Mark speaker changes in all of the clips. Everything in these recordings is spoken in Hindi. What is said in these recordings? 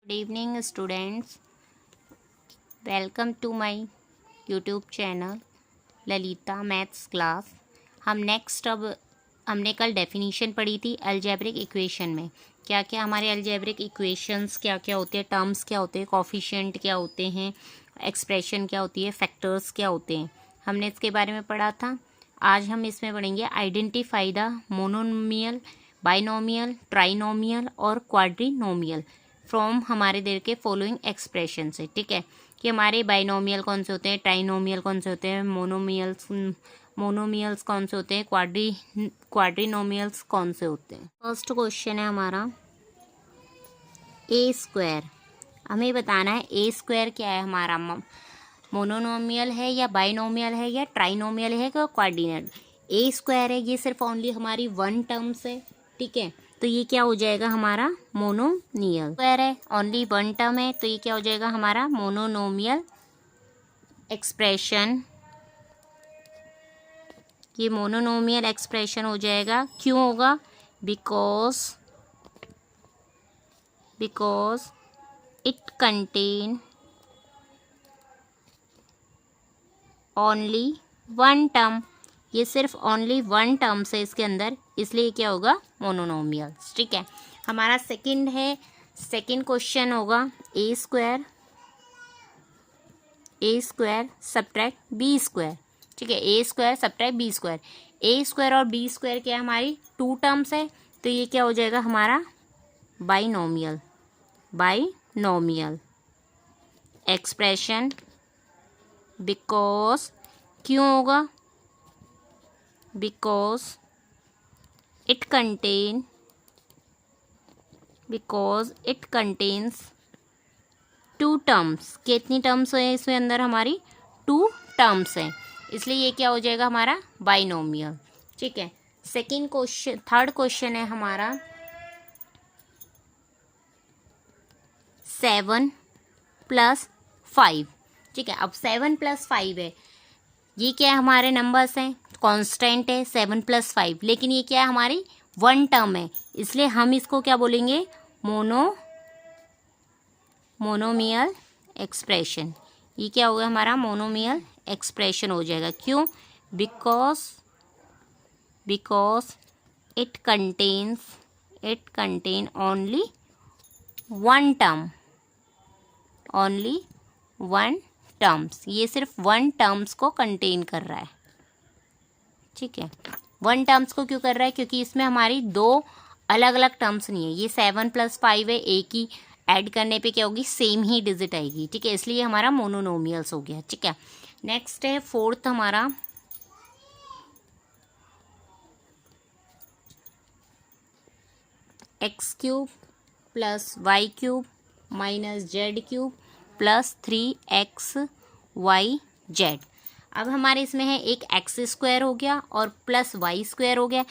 Speaker 1: Good evening students, welcome to my YouTube channel Lalita maths class. अब हमने कल डेफिनीशन पढ़ी थी अलजेब्रिक इक्वेशन में। क्या क्या हमारे अलजेब्रिक इक्वेशंस क्या क्या होते हैं, टर्म्स क्या होते हैं, कोफिशिएंट क्या होते हैं, एक्सप्रेशन क्या होती है, फैक्टर्स क्या होते हैं, हमने इसके बारे में पढ़ा था। आज हम इसमें पढ़ेंगे identify the monomial, binomial, trinomial और क्वाड्रिनोमियल फ्रॉम हमारे देर के फॉलोइंग एक्सप्रेशन से। ठीक है, कि हमारे बाइनोमियल कौन से होते हैं, ट्राइनोमियल कौन से होते हैं, मोनोमियल्स कौन से होते हैं, क्वाड्रिनोमियल्स कौन से होते हैं। फर्स्ट क्वेश्चन है हमारा ए स्क्वायर। हमें बताना है ए स्क्वायर क्या है हमारा, मोनोनोमियल है या बाइनोमियल है या ट्राइनोमियल है या क्वाड्रिनल। ए स्क्वायर है, ये सिर्फ ओनली हमारी वन टर्म्स है। ठीक है, तो ये क्या हो जाएगा हमारा मोनोनियल। स्क्वायर है, ओनली वन टर्म है, तो ये क्या हो जाएगा हमारा मोनोनोमियल एक्सप्रेशन। ये मोनोनोमियल एक्सप्रेशन हो जाएगा। क्यों होगा? Because it contain only one term. ये सिर्फ ओनली वन टर्म है इसके अंदर, इसलिए क्या होगा मोनोनोमियल। ठीक है, हमारा सेकंड क्वेश्चन होगा ए स्क्वायर सब्ट्रैक्ट बी स्क्वायर। ठीक है, ए स्क्वायर सब्ट्रैक्ट बी स्क्वायर। ए स्क्वायर और बी स्क्वायर क्या है हमारी टू टर्म्स है, तो ये क्या हो जाएगा हमारा बाइनोमियल एक्सप्रेशन। बिकॉज क्यों होगा? Because it contains two terms. कितनी टर्म्स है इसमें अंदर हमारी? टू टर्म्स हैं, इसलिए ये क्या हो जाएगा हमारा बाइनोमियल। ठीक है, थर्ड क्वेश्चन है हमारा 7 + 5। ठीक है, अब 7 + 5 है, ये क्या है हमारे नंबर्स हैं, कांस्टेंट है 7 + 5, लेकिन ये क्या है हमारी वन टर्म है, इसलिए हम इसको क्या बोलेंगे मोनोमियल एक्सप्रेशन। ये क्या होगा हमारा मोनोमियल एक्सप्रेशन हो जाएगा। क्यों? Because it contain only one terms. ये सिर्फ वन टर्म्स को कंटेन कर रहा है। ठीक है, वन टर्म्स को क्यों कर रहा है? क्योंकि इसमें हमारी दो अलग अलग टर्म्स नहीं है। ये 7 + 5 है, एक ही ऐड करने पे क्या होगी, सेम ही डिजिट आएगी। ठीक है, इसलिए हमारा मोनोनोमियल्स हो गया। ठीक है, नेक्स्ट है फोर्थ हमारा x³ + y³ - z³ + 3xyz। अब हमारे इसमें है एक x² हो गया और प्लस y² हो गया।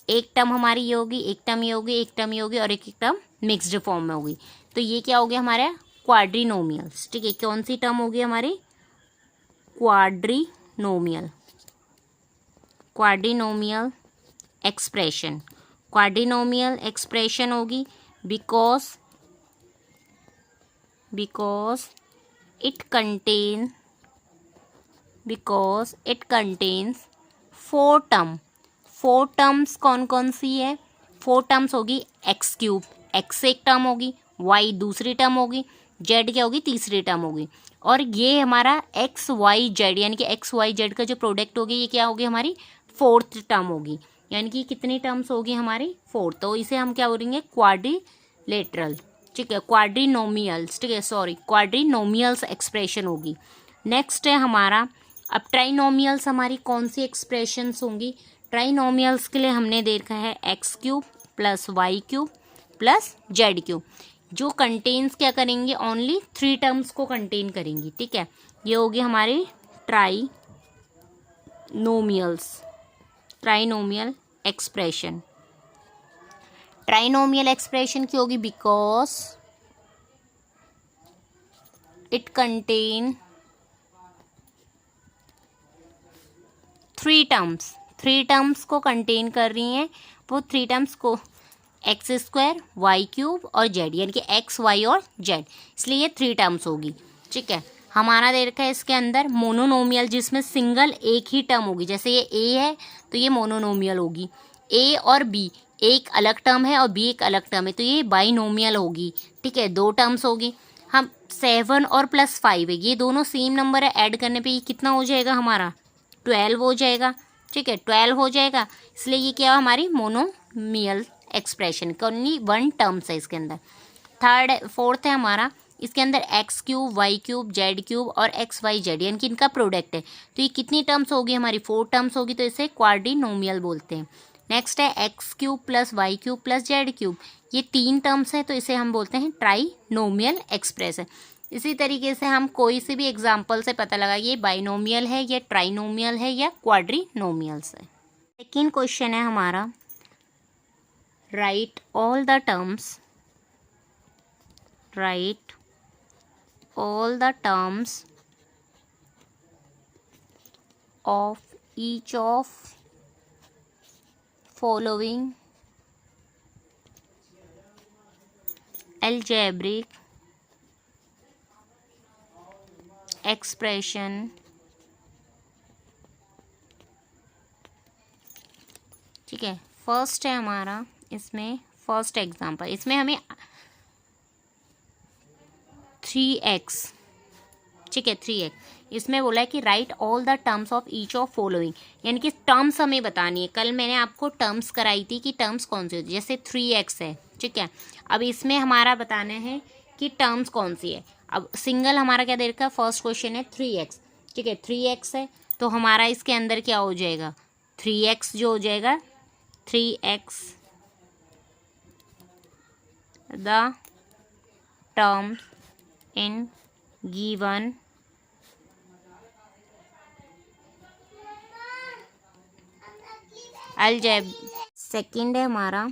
Speaker 1: एक टर्म हमारी ये होगी, एक टर्म ये होगी, एक टर्म ये होगी और एक टर्म मिक्स्ड फॉर्म में होगी। तो ये क्या हो गया हमारा क्वाड्रिनोमियल्स। ठीक है, कौन सी टर्म होगी हमारी? क्वाड्रिनोमियल एक्सप्रेशन। क्वाड्रिनोमियल एक्सप्रेशन होगी because it contains four terms. कौन कौन सी है? फोर टर्म्स होगी x³ x एक टर्म होगी, y दूसरी टर्म होगी, z क्या होगी तीसरी टर्म होगी, और ये हमारा XYZ यानी कि XYZ का जो प्रोडक्ट होगी ये क्या होगी हमारी फोर्थ टर्म होगी। यानी कि कितनी टर्म्स होगी हमारी? फोर्थ। तो इसे हम क्या बोलेंगे क्वाड्रिलेटरल। ठीक है, क्वाड्रिनोमियल्स। ठीक है, सॉरी क्वाड्रिनोमियल्स एक्सप्रेशन होगी। नेक्स्ट है हमारा, अब ट्राइनोमियल्स हमारी कौन सी एक्सप्रेशंस होंगी? ट्राइनोमियल्स के लिए हमने देखा है x³ + y³ + z³, जो कंटेन्स क्या करेंगे, ओनली 3 टर्म्स को कंटेन करेंगी। ठीक है, ये होगी हमारी ट्राइनोमियल एक्सप्रेशन। ट्राइनोमियल एक्सप्रेशन क्यों होगी? बिकॉज इट कंटेन 3 टर्म्स को कंटेन कर रही हैं। वो 3 टर्म्स को एक्स स्क्वायर, वाई क्यूब और जेड, यानी कि एक्स वाई और जेड, इसलिए ये 3 टर्म्स होगी। ठीक है, हमारा दे रखा है इसके अंदर मोनोनोमियल, जिसमें सिंगल एक ही टर्म होगी। जैसे ये ए है तो ये मोनोनोमियल होगी, ए और बी एक अलग टर्म है और बी एक अलग टर्म है, तो ये बाइनोमियल होगी। ठीक है, 2 टर्म्स होगी। हम 7 और +5 है, ये दोनों सेम नंबर है, ऐड करने पे ये कितना हो जाएगा हमारा 12 हो जाएगा। ठीक है, 12 हो जाएगा, इसलिए ये क्या हमारी मोनोमियल एक्सप्रेशन, ओनली 1 टर्म्स है इसके अंदर। फोर्थ है हमारा, इसके अंदर x cube, y cube, z cube और एक्स वाई जेड, यानी कि इनका प्रोडक्ट है, तो ये कितनी टर्म्स होगी हमारी 4 टर्म्स होगी, तो इसे क्वाड्रिनोमियल बोलते हैं। नेक्स्ट है x cube plus y cube plus z cube, ये 3 टर्म्स है, तो इसे हम बोलते हैं ट्राइनोमियल एक्सप्रेशन। इसी तरीके से हम कोई से भी एग्जाम्पल से पता लगा ये बाइनोमियल है, या ट्राइनोमियल है, या क्वाड्रिनोमियल्स है। सेकेंड क्वेश्चन है हमारा, right all the terms, right all the terms of each of following algebraic expression ठीक है। फर्स्ट है हमारा इसमें फर्स्ट एग्जांपल, इसमें हमें 3x, ठीक है 3x, इसमें बोला है कि right all the terms of each of following, यानी कि टर्म्स हमें बतानी है। कल मैंने आपको टर्म्स कराई थी कि टर्म्स कौन सी होती है, जैसे 3x है। ठीक है, अब इसमें हमारा बताना है कि टर्म्स कौन सी है। अब सिंगल हमारा क्या दे रखा है, फर्स्ट क्वेश्चन है 3x। ठीक है, 3x है तो हमारा इसके अंदर क्या हो जाएगा 3x जो हो जाएगा 3x the terms in given algebra। Second है हमारा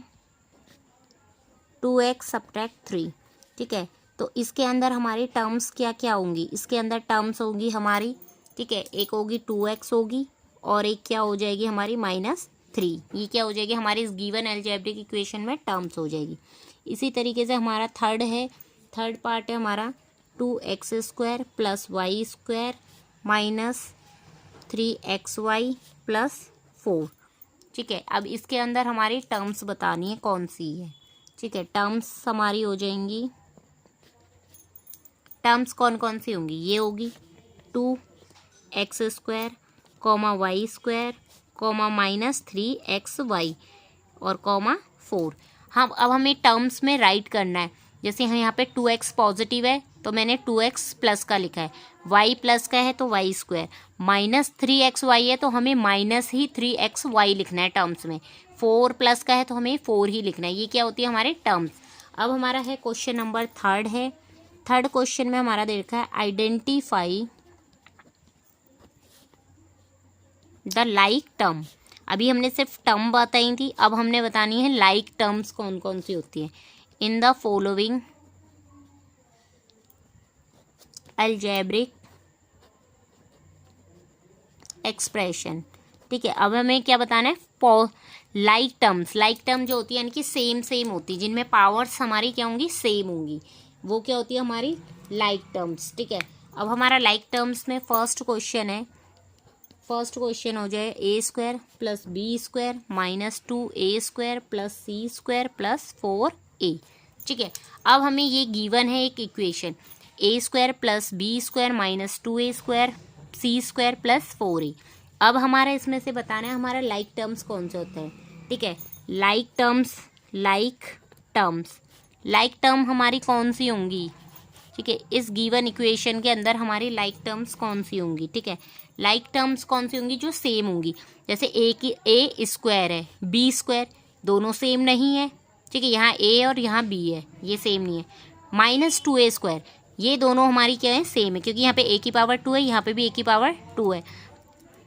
Speaker 1: 2x सब्ट्रैक्ट 3। ठीक है, तो इसके अंदर हमारी टर्म्स क्या क्या होंगी, इसके अंदर टर्म्स होंगी हमारी, ठीक है, एक होगी 2x होगी और एक क्या हो जाएगी हमारी -3। ये क्या हो जाएगी हमारी इस गिवन अलजेब्रिक इक्वेशन में टर्म्स हो जाएगी। इसी तरीके से हमारा थर्ड पार्ट है हमारा 2x² + y² -3xy + 4। ठीक है, अब इसके अंदर हमारी टर्म्स बतानी है कौन सी है। ठीक है, टर्म्स हमारी हो जाएंगी, टर्म्स कौन कौन सी होंगी, ये होगी 2x² y² -3xy और 4। हाँ, अब हमें टर्म्स में राइट करना है। जैसे यहाँ पे 2x पॉजिटिव है तो मैंने 2x प्लस का लिखा है, y प्लस का है तो y², -3xy है तो हमें -3xy लिखना है टर्म्स में, 4 प्लस का है तो हमें 4 ही लिखना है। ये क्या होती है हमारे टर्म्स। अब हमारा है क्वेश्चन नंबर 3 है। थर्ड क्वेश्चन में हमारा दे रखा है आइडेंटिफाई द लाइक टर्म। अभी हमने सिर्फ टर्म बताई थी, अब हमने बतानी है लाइक टर्म्स कौन कौन सी होती है in the following algebraic expression. ठीक है, अब हमें क्या बताना है लाइक टर्म जो होती है यानी कि सेम होती है, जिनमें पावर्स हमारी क्या होंगी सेम होंगी, वो क्या होती है हमारी लाइक टर्म्स। ठीक है, अब हमारा लाइक टर्म्स में फर्स्ट क्वेश्चन हो जाए a² + b² -2a² + c² + 4a। ठीक है, अब हमें ये गिवन है एक equation a² + b² -2a² c² + 4a। अब हमारा इसमें से बताना है हमारा लाइक टर्म्स कौन से होते हैं। ठीक है, लाइक टर्म हमारी कौन सी होंगी। ठीक है, इस गिवन इक्वेशन के अंदर हमारी लाइक टर्म्स कौन सी होंगी। ठीक है, लाइक टर्म्स कौन सी होंगी जो सेम होंगी। जैसे a² है b², दोनों सेम नहीं है। ठीक है, यहाँ a और यहाँ b है, ये सेम नहीं है। -2a², ये दोनों हमारी क्या है सेम है, क्योंकि यहाँ पे a की पावर 2 है, यहाँ पे भी a की पावर 2 है।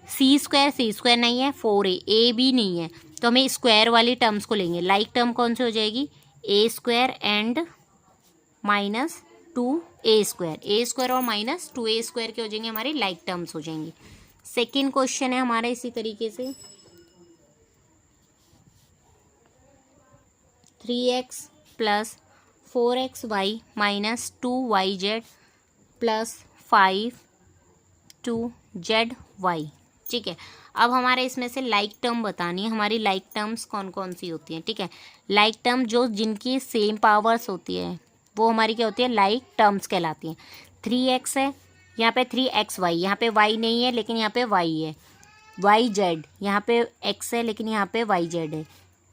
Speaker 1: c² नहीं है, 4a भी नहीं है, तो हमें स्क्वायर वाली टर्म्स को लेंगे। लाइक टर्म कौन सी हो जाएगी a² एंड -2a² और -2a² के हो जाएंगे हमारे लाइक टर्म्स हो जाएंगी। सेकेंड क्वेश्चन है हमारा इसी तरीके से 3x plus 4xy minus 2yz plus 5 2zy। ठीक है, अब हमारे इसमें से लाइक टर्म बतानी है। हमारी लाइक टर्म्स कौन कौन सी होती हैं? ठीक है, लाइक टर्म जो जिनकी सेम पावर्स होती है वो हमारी क्या होती है? लाइक टर्म्स कहलाती हैं। 3x है, यहाँ पे 3xy, यहाँ पे y नहीं है लेकिन यहाँ पे y है। yz, यहाँ पे x है लेकिन यहाँ पे yz है।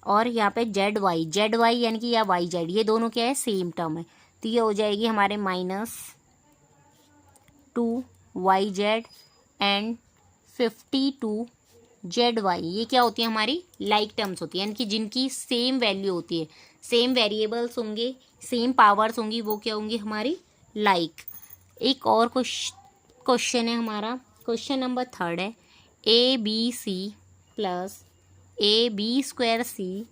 Speaker 1: और यहाँ पे zy यानी कि या yz, ये दोनों क्या है? सेम टर्म है। तो ये हो जाएगी हमारे -2yz एंड 52zy। ये क्या होती है? हमारी लाइक टर्म्स होती है, यानी कि जिनकी सेम वैल्यू होती है, सेम वेरिएबल्स होंगे, सेम पावर्स होंगी, वो क्या होंगी? हमारी लाइक। एक और क्वेश्चन है हमारा, क्वेश्चन नंबर 3 है। ABC plus AB²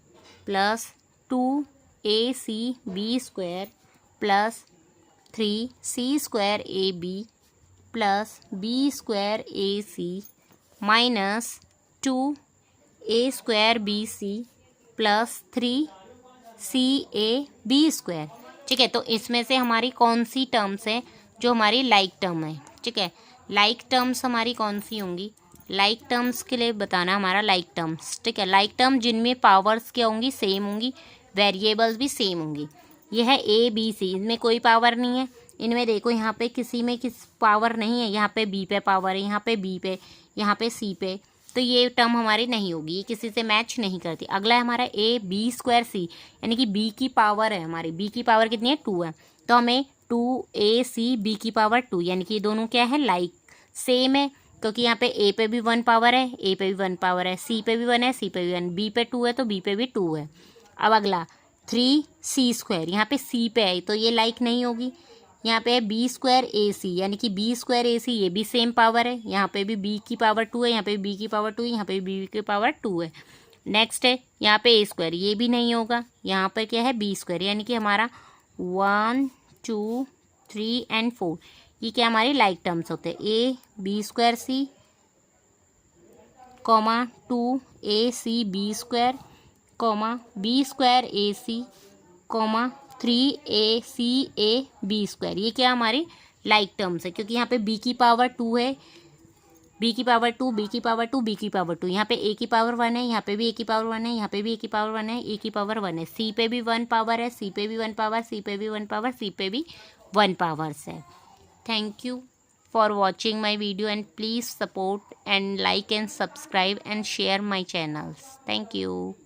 Speaker 1: plus 2ACB² plus 3C² plus B² minus 2A² plus 3CAB²। ठीक है, तो इसमें से हमारी कौन सी टर्म्स है जो हमारी लाइक टर्म है? ठीक है, लाइक टर्म्स हमारी कौन सी होंगी? लाइक टर्म्स के लिए बताना हमारा लाइक टर्म्स। ठीक है, लाइक टर्म जिनमें पावर्स क्या होंगी? सेम होंगी, वेरिएबल्स भी सेम होंगी। यह है ABC, इनमें कोई पावर नहीं है। इनमें देखो, यहाँ पे किसी में किस पावर नहीं है, यहाँ पे B पे पावर है, यहाँ पे B पे, यहाँ पे C पे, तो ये टर्म हमारी नहीं होगी, ये किसी से मैच नहीं करती। अगला है हमारा AB²C, यानी कि B की पावर है हमारी। B की पावर कितनी है? 2 है, तो हमें 2AC B की पावर 2, यानी कि ये दोनों क्या है? लाइक सेम है, क्योंकि यहाँ पे A पे भी 1 पावर है, A पे भी 1 पावर है, C पे भी 1 है, C पे भी 1, B पे 2 है तो B पे भी 2 है। अब अगला 3C², यहाँ पे C पे है तो ये लाइक नहीं होगी। यहाँ पे है B²AC, यानी कि B²AC, ये भी सेम पावर है। यहाँ पे भी B की पावर 2 है, यहाँ पे भी B की पावर 2 है, यहाँ पे भी B की पावर 2 है। नेक्स्ट है यहाँ पे A², ये भी नहीं होगा। यहाँ पर क्या है? B², यानी कि हमारा 1 2 3 एंड 4, ये क्या हमारी लाइक टर्म्स होते हैं? AB²C, 2ACB², B²AC, 3ACAB²। ये क्या हमारी लाइक टर्म्स है, क्योंकि यहाँ पे B की पावर 2 है, B की पावर 2, B की पावर 2, B की पावर 2, यहाँ पे A की पावर 1 है, यहाँ पे भी A की पावर 1 है, यहाँ पे भी A की पावर 1 है, A की पावर 1 है, C पे भी 1 पावर है, C पे भी 1 पावर, C पे भी 1 पावर, C पे भी 1 पावर्स है। Thank you for watching my video and please support and like and subscribe and share my channels. Thank you.